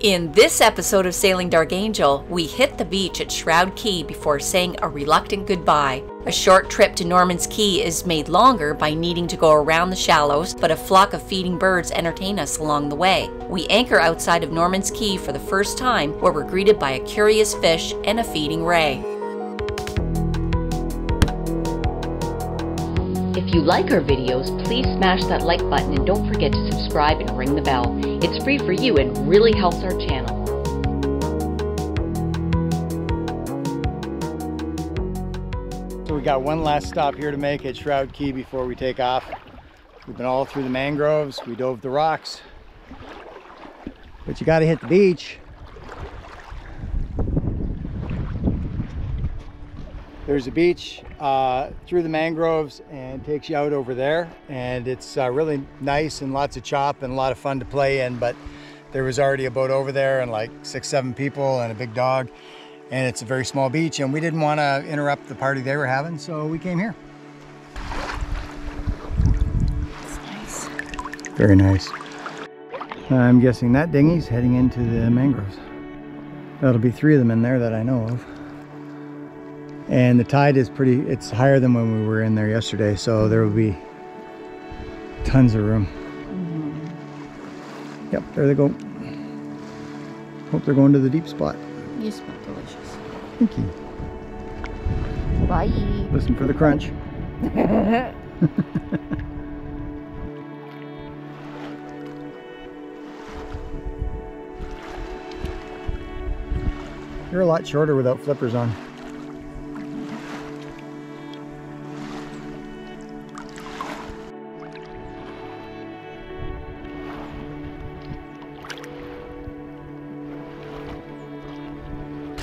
In this episode of Sailing Dark Angel, we hit the beach at Shroud Cay before saying a reluctant goodbye. A short trip to Norman's Cay is made longer by needing to go around the shallows, but a flock of feeding birds entertain us along the way. We anchor outside of Norman's Cay for the first time, where we're greeted by a curious fish and a feeding ray. If you like our videos, please smash that like button and don't forget to subscribe and ring the bell. It's free for you and really helps our channel. So we got one last stop here to make at Shroud Cay before we take off. We've been all through the mangroves, we dove the rocks, but you got to hit the beach. There's a beach through the mangroves and takes you out over there, and it's really nice and lots of chop and a lot of fun to play in, but there was already a boat over there and like 6-7 people and a big dog, and it's a very small beach and we didn't want to interrupt the party they were having, so we came here. It's nice. Very nice. I'm guessing that dinghy's heading into the mangroves. That'll be 3 of them in there that I know of. And the tide is it's higher than when we were in there yesterday, so there will be tons of room. Yep, there they go. Hope they're going to the deep spot. You smell delicious. Thank you. Bye. Listen for the crunch. You're a lot shorter without flippers on.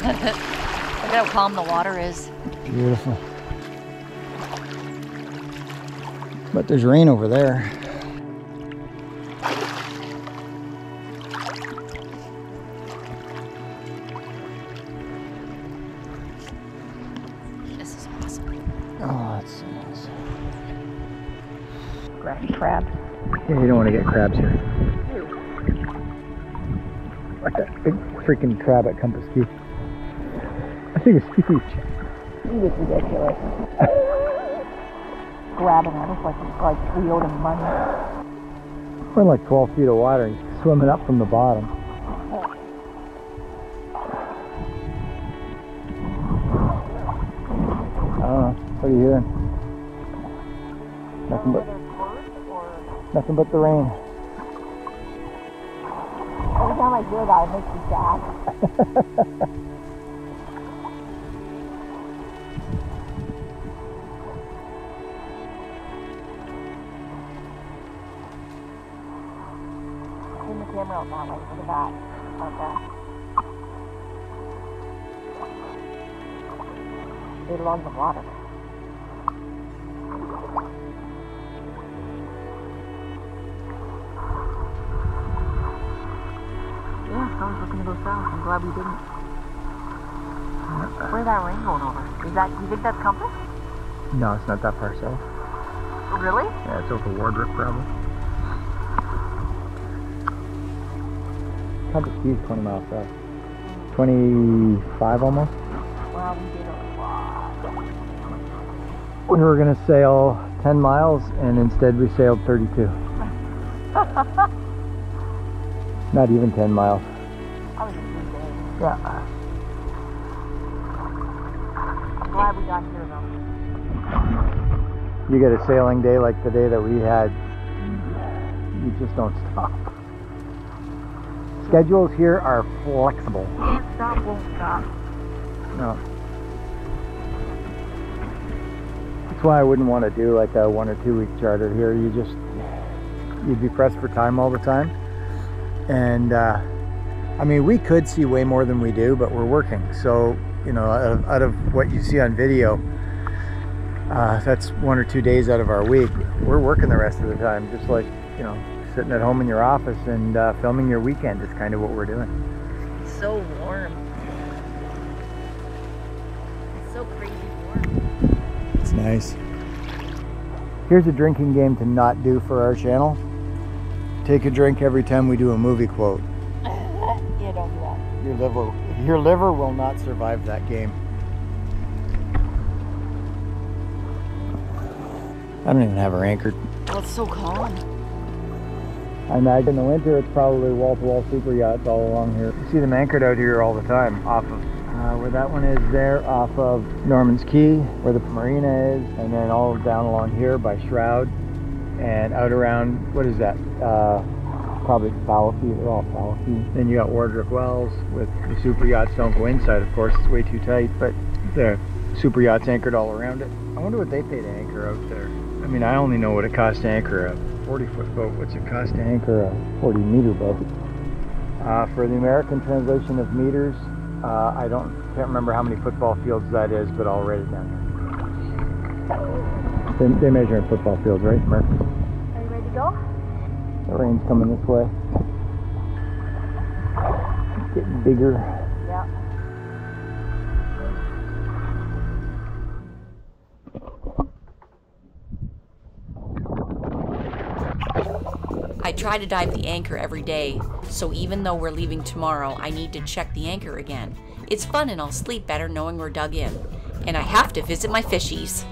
Look at how calm the water is. Beautiful. But there's rain over there. This is awesome. Oh, that's so nice. Grab crab. Yeah, you don't want to get crabs here. Like that big freaking crab at Compass Key. I think it's huge. He was ridiculous. Grabbing at us like we owed him money. We're in like 12 feet of water. He's swimming up from the bottom. I don't know. What are you hearing? Nothing but the rain. Every time I hear that, it makes me sad. Turn the camera out that way. Look at that. Right along the water. Yeah, I was looking to go south. I'm glad we didn't. Where's that rain going over? Do you think that's Compass? No, it's not that far south. Really? Yeah, it's over Wardrook probably. Compass Key is 20 miles south. 25 almost. Wow, we did a lot. We were going to sail 10 miles and instead we sailed 32. Not even 10 miles. That was a good day. Yeah. I'm glad we got here though. You get a sailing day like the day that we had, you just don't stop. Schedules here are flexible. Can't stop, won't stop. No. That's why I wouldn't want to do like a 1 or 2 week charter here. You'd be pressed for time all the time. And I mean, we could see way more than we do, but we're working. So, you know, out of what you see on video, that's 1 or 2 days out of our week. We're working the rest of the time, just like, you know, sitting at home in your office and filming your weekend is kind of what we're doing. It's so warm. It's so crazy warm. It's nice. Here's a drinking game to not do for our channel. Take a drink every time we do a movie quote. Yeah. Your liver will not survive that game. I don't even have her anchored. Oh, it's so calm. I imagine in the winter it's probably wall-to-wall super yachts all along here. You see them anchored out here all the time, off of where that one is there, off of Norman's Key, where the marina is, and then all down along here by Shroud, and out around, what is that? Probably Fallowfield. They're all Fallowfield. Then you got Wardrook Wells with the super yachts. Don't go inside, of course, it's way too tight, but the super yachts anchored all around it. I wonder what they pay to anchor out there. I mean, I only know what it costs to anchor a 40-foot boat. What's it cost to anchor a 40-meter boat? For the American translation of meters, I can't remember how many football fields that is, but I'll write it down here. They measure in football fields, right, Murph? Are you ready to go? The rain's coming this way. It's getting bigger. Yeah. I try to dive the anchor every day, so even though we're leaving tomorrow, I need to check the anchor again. It's fun and I'll sleep better knowing we're dug in. And I have to visit my fishies.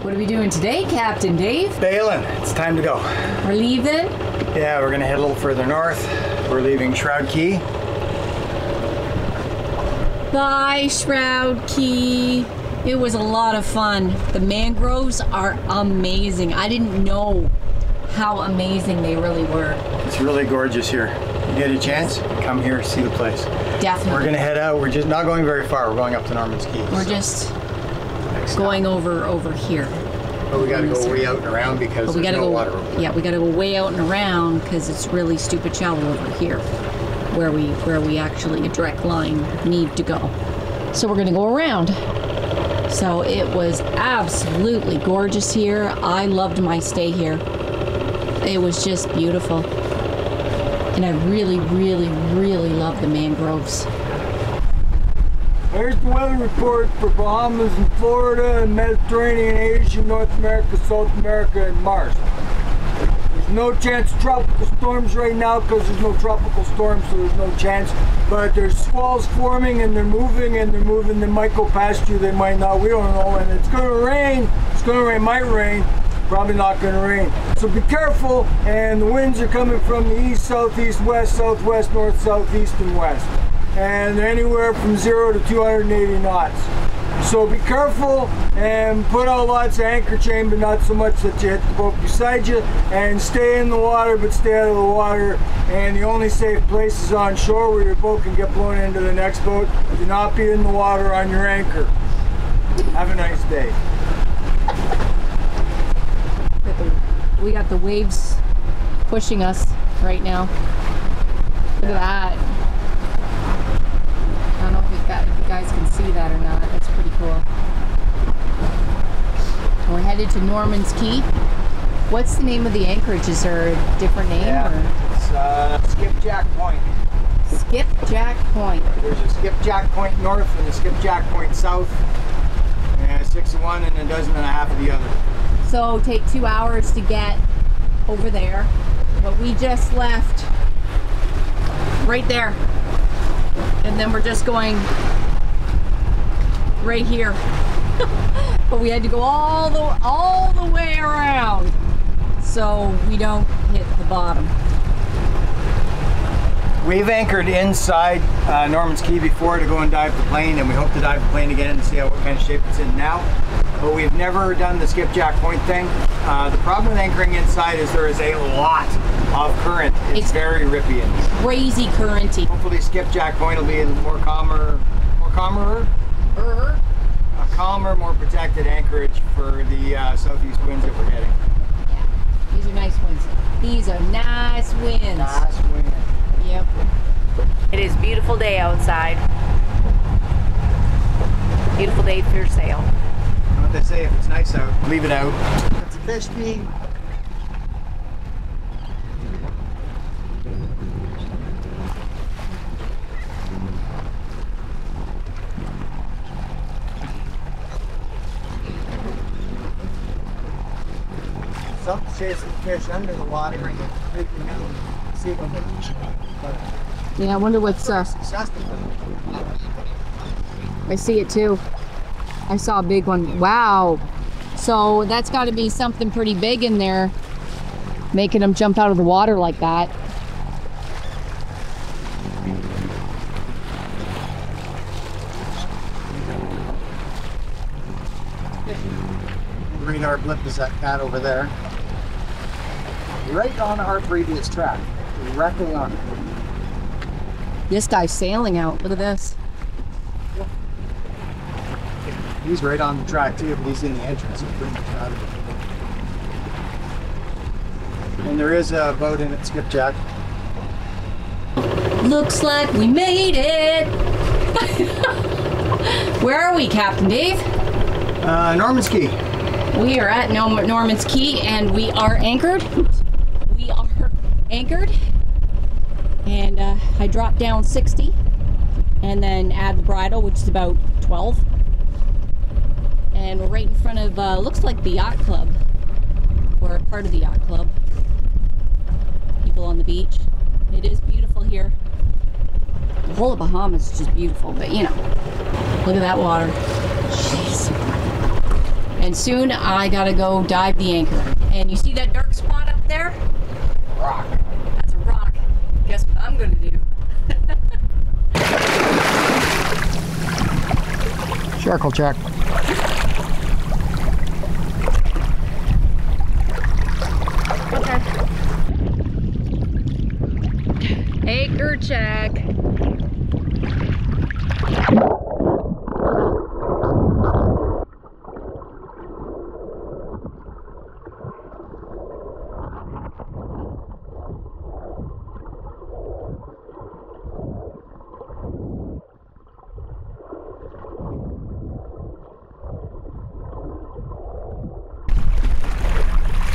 What are we doing today, Captain Dave? Bailing. It's time to go. We're leaving? Yeah, we're going to head a little further north. We're leaving Shroud Cay. Bye, Shroud Cay. It was a lot of fun. The mangroves are amazing. I didn't know how amazing they really were. It's really gorgeous here. You get a chance, come here, see the place. Definitely. We're going to head out. We're just not going very far. We're going up to Norman's Key. We're just going over here. But we got to go way out and around because there's no water over there. Yeah, we got to go way out and around because it's really stupid shallow over here, where we actually a direct line need to go. So we're gonna go around. So it was absolutely gorgeous here. I loved my stay here. It was just beautiful, and I really, really, really love the mangroves. Here's the weather report for Bahamas and Florida and Mediterranean, Asia, North America, South America, and Mars. There's no chance of tropical storms right now because there's no tropical storms, so there's no chance. But there's squalls forming and they're moving. They might go past you, they might not, we don't know. And it's going to rain. It's going to rain, might rain. Probably not going to rain. So be careful. And the winds are coming from the east, southeast, west, southwest, north, southeast, and west. And they're anywhere from 0 to 280 knots. So be careful and put out lots of anchor chain, but not so much that you hit the boat beside you, and stay in the water, but stay out of the water. And the only safe place is on shore where your boat can get blown into the next boat. Do not be in the water on your anchor. Have a nice day. We got the waves pushing us right now. Look at that. I don't know if you guys can see that or not. That's pretty cool. We're headed to Norman's Cay. What's the name of the anchorage? Is there a different name? Yeah, or? it's Skipjack Point. Skipjack Point. There's a Skipjack Point north and a Skipjack Point south. And 6 of one and a dozen and a half of the other. So take 2 hours to get over there. But we just left right there. And then we're just going right here. But we had to go all the way around so we don't hit the bottom. We've anchored inside Norman's Cay before to go and dive the plane, and we hope to dive the plane again and see what kind of shape it's in now. But we've never done the Skipjack Point thing. The problem with anchoring inside is there is a lot of current. It's very rippy in there. Crazy currenty. Hopefully Skipjack Point will be a calmer, more protected anchorage for the southeast winds that we're getting. Yeah, these are nice winds. These are nice winds. Nice wind. Yep. It is a beautiful day outside. Beautiful day for your sail. You know what they say, if it's nice out, leave it out. It's a fish beam. Some chasing fish under the water and freaking out. See them. Yeah, I wonder what's I see it too. I saw a big one. Wow. So that's got to be something pretty big in there, making them jump out of the water like that. Radar blip is that cat over there. Right on our previous track. Directly on it. This guy's sailing out. Look at this. He's right on the track too, but he's in the entrance. He's pretty much out of it. And there is a boat in at Skipjack. Looks like we made it. Where are we, Captain Dave? Norman's Cay. We are at Norman's Cay and we are anchored. We are anchored. And I dropped down 60 and then add the bridle, which is about 12. And we're right in front of, looks like the yacht club. We're a part of the yacht club. People on the beach. It is beautiful here. The whole of Bahamas is just beautiful, but you know, look at that water. Jeez. And soon I gotta go dive the anchor. And you see that dark spot up there? Rock. That's a rock. Guess what I'm gonna do? Sharkle check. Okay. Anchor check.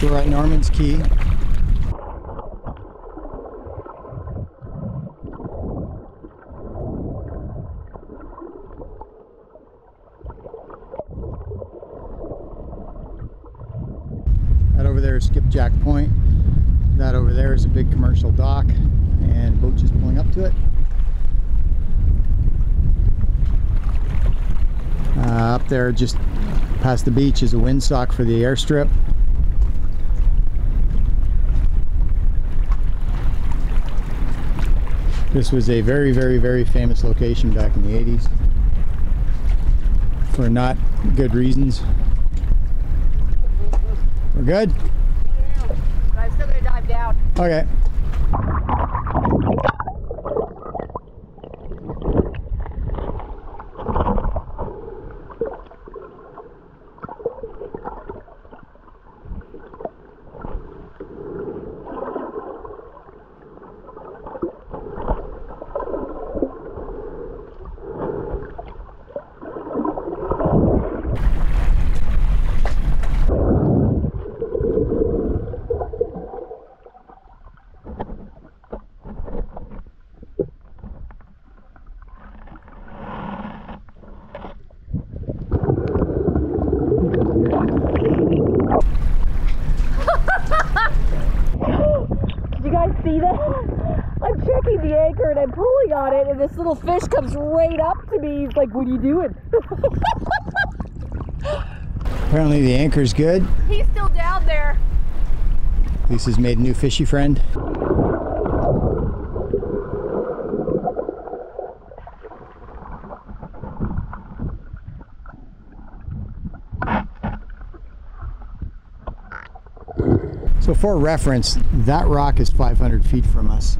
So we're at Norman's Cay. That over there is Skipjack Point. That over there is a big commercial dock and boat just pulling up to it. Up there just past the beach is a windsock for the airstrip. This was a very, very, very famous location back in the 80s. for not good reasons. We're good? But I'm still gonna dive down. Okay. Did you guys see that? I'm checking the anchor and I'm pulling on it, and this little fish comes right up to me. He's like, "What are you doing?" Apparently the anchor's good. He's still down there. Lisa's made a new fishy friend. So for reference, that rock is 500 feet from us.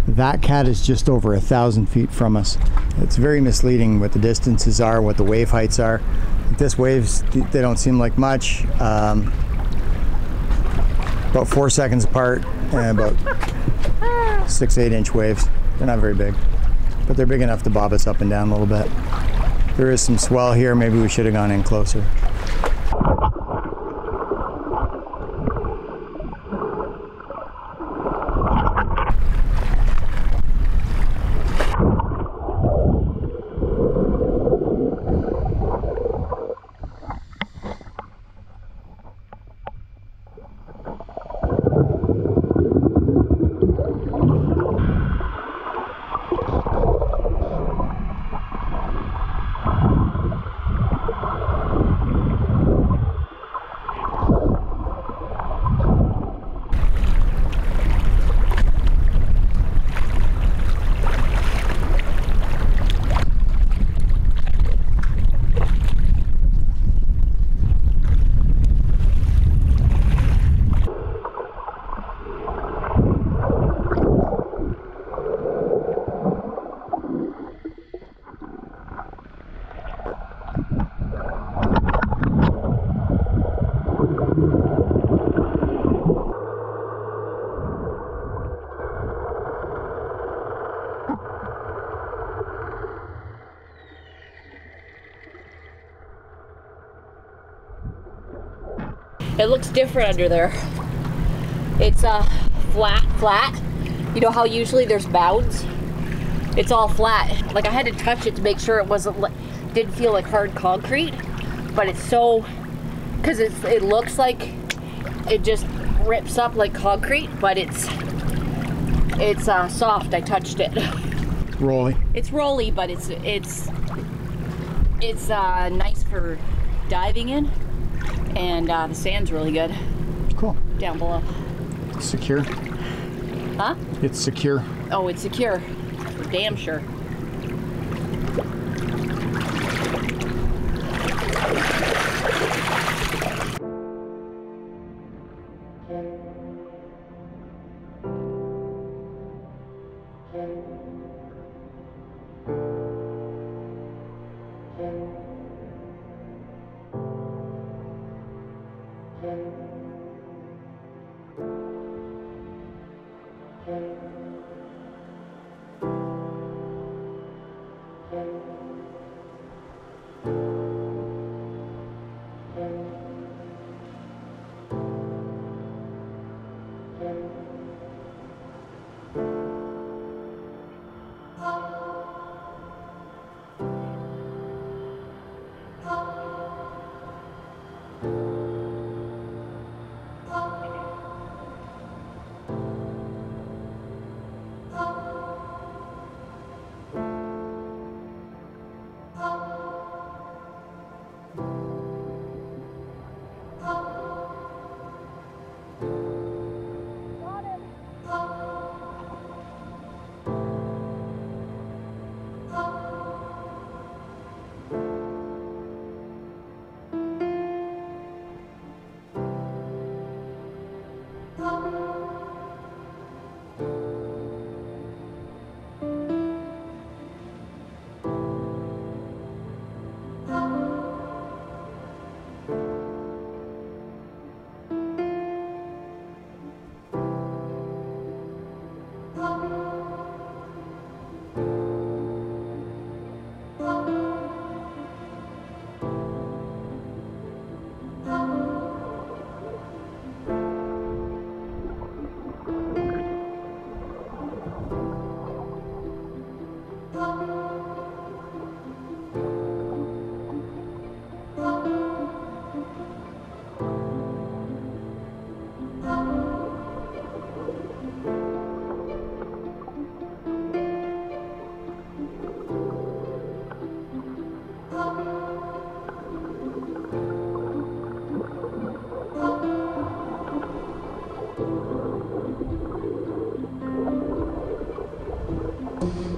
That cat is just over 1,000 feet from us. It's very misleading what the distances are, what the wave heights are. This waves, they don't seem like much. About 4 seconds apart and about 6-8 inch waves. They're not very big, but they're big enough to bob us up and down a little bit. There is some swell here. Maybe we should have gone in closer. It looks different under there. It's flat. You know how usually there's bounds? It's all flat. Like I had to touch it to make sure it didn't feel like hard concrete, but it's so, because it looks like it just rips up like concrete, but it's soft. I touched it. Rolly. It's rolly, but it's nice for diving in. And the sand's really good. Cool. Down below. Secure? Huh? It's secure. Oh, it's secure. For damn sure. you.